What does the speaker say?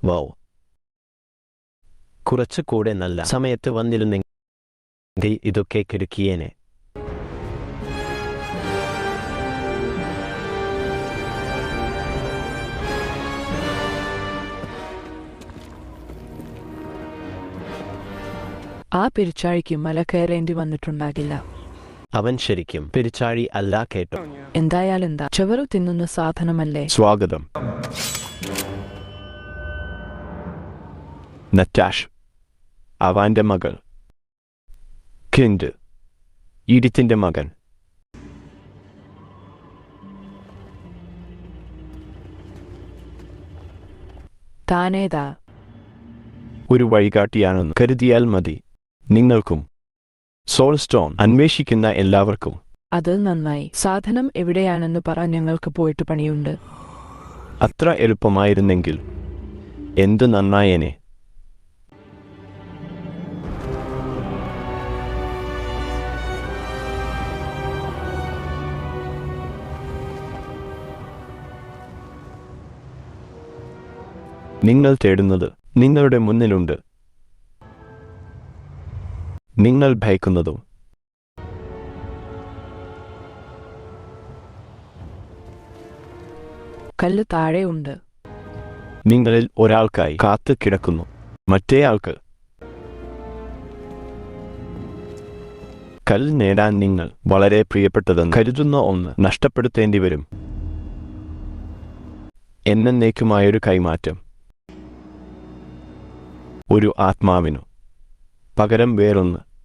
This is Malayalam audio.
വൗ, കുറച്ചുകൂടെ നല്ല സമയത്ത് വന്നിരുന്നെങ്കിൽ ഇതൊക്കെ കിടക്കിയേനെ. ആ പെരിച്ചാഴിക്ക് മല കയറേണ്ടി വന്നിട്ടുണ്ടാകില്ല. അവൻ ശരിക്കും പെരിച്ചാഴി അല്ല കേട്ടോ. എന്തായാലെന്താ, ചവറു തിന്നുന്ന സാധനമല്ലേ. സ്വാഗതം. നറ്റാഷ്, അവന്റെ മകൾ കിൻഡ്, ഈഡിത്തിന്റെ മകൻ. താനേതാ? ഒരു വഴികാട്ടിയാണെന്ന് കരുതിയാൽ മതി. നിങ്ങൾക്കും സോൾസ്റ്റോൺ അന്വേഷിക്കുന്ന എല്ലാവർക്കും. അത് നന്നായി. സാധനം എവിടെയാണെന്ന് പറ, ഞങ്ങൾക്ക് പോയിട്ട് പണിയുണ്ട്. അത്ര എളുപ്പമായിരുന്നെങ്കിൽ എന്തു നന്നായേനെ. നിങ്ങൾ തേടുന്നത് നിങ്ങളുടെ മുന്നിലുണ്ട്. നിങ്ങൾ ഭയക്കുന്നതും. കല്ല് താഴെ ഉണ്ട്. നിങ്ങളിൽ ഒരാൾക്കായി കാത്തു കിടക്കുന്നു. മറ്റേ ആൾക്ക് കല്ല് നേടാൻ നിങ്ങൾ വളരെ പ്രിയപ്പെട്ടതെന്ന് കരുതുന്ന ഒന്ന് നഷ്ടപ്പെടുത്തേണ്ടി വരും. എന്നേക്കുമായൊരു കൈമാറ്റം. ഒരു ആത്മാവിനു പകരം വേറൊന്ന്.